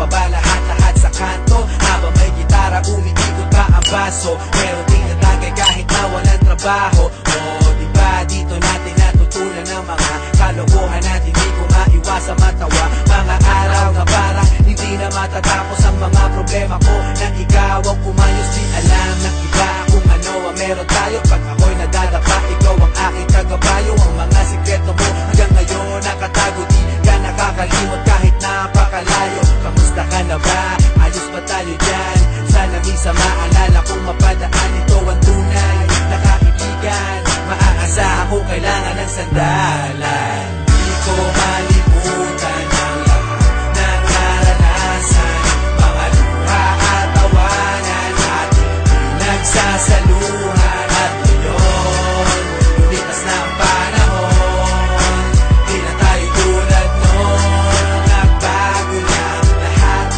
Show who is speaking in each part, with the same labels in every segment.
Speaker 1: pa ba lahat-lahat sa kanto? Habang may gitara, umiikot pa ang baso. Meron ding natagay kahit na walang trabaho. O diba dito natin natutunan ng mga kalokohan natin, di ko maiwasang matawa. Mga araw na parang hindi na matatapos ang mga problema ko. Na ikaw ang kumayos, di alam ng iba kung ano ang meron tayo. Pag ako'y nadadapa, ikaw ang aking kagabayo. Ang mga sikreto mo hanggang ngayon nakatago, di ka nakakalimot kahit napakalayo. Kamusta ka na ba? Ayos ba tayo dyan? Sana minsan maalala kung mapadaan, ito ang tunay na kaibigan. Maaasahan kung kailangan ng sandalan. Di ko malimutan ang lahat ng naranasan, mga luha at tawanan ating pinagsasaluhan. At ngayon, lumipas na ang panahon, di na tayo tulad noon. Nagbago na ang lahat.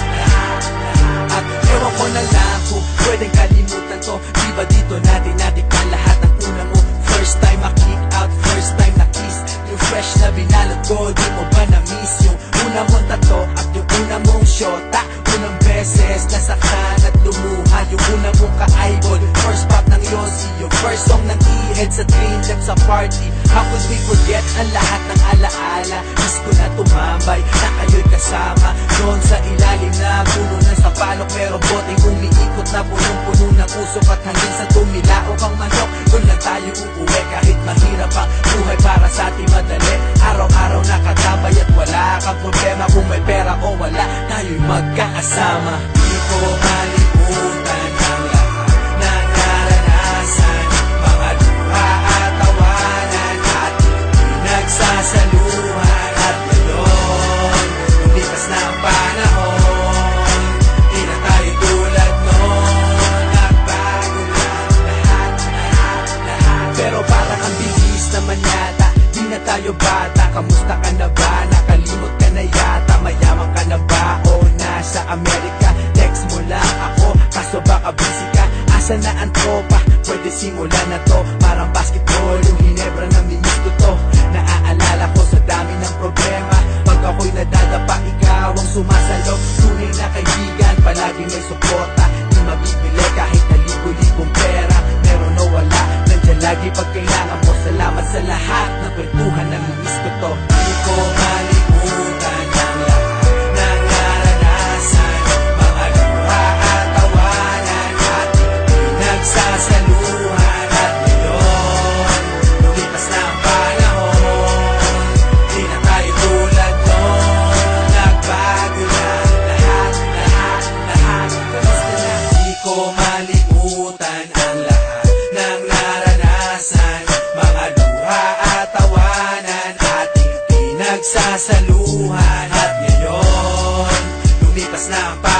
Speaker 1: At ewan ko na lang kung pwedeng kalimutan to. Di ba dito natin natikman lahat ng una mo? First time ma-kick out, first time na-kiss, yung fresh na binalot ko. Di mo ba na-miss yung una mong tato at yung una mong shota? Unang beses nasaktan at lumuha, yung una mong ka-eyeball, first pop ng Yossi, yung first song ng E-Head sa Dream Lab sa party. How could we forget ang lahat ng alaala? Miss ko na tumambay na kayo'y kasama doon sa ilalim na puno ng sapalok. Merong boteng umiikot na punong-puno ng usok, at hanggang sa tumilaok ang manok, doon lang tayo uuwi. Kahit mahirap ang buhay, para sa ating madali, araw-araw nakatabay at wala kang problema. Kung may pera o wala, tayo'y magkakasama. Di ko malimutan ang lahat ng naranasan, mga luha at tawanan ating pinagsasaluhan. At ngayon, lumipas na ang panahon, di na tayo tulad noon. Nagbago na lahat. Pero parang ang bilis naman yata, di na tayo bata. Kamusta ka na ba? Nakalimot ka na yata. Mayaman ka na ba o nasa Amerika? Text mo lang ako, kaso baka busy ka. Asa na ang tropa? Pwede simulan na to. Parang basketball, yung Ginebra na minis ko to. Naaalala ko sa dami ng problema, pag ako'y nadadapa, ikaw ang sumasalo. Tunay na kaibigan, palagi may suporta. Di mabibili kahit na libo-libong pera. Meron o wala, nandyan lagi pag kailangan mo. Salamat sa lahat ng kwentuhan, namimiss ko to. Di ko malimutan ang lahat ng naranasan, mga luha at tawanan ating pinagsasaluhan. At ngayon, lumipas na ang panahon, di na tayo tulad noon. Nagbago na lahat. Kamusta na? Di ko malimutan ang lahat ng naranasan, mga luha at tawanan ating pinagsasaluhan. At ngayon, lumipas na ang panahon,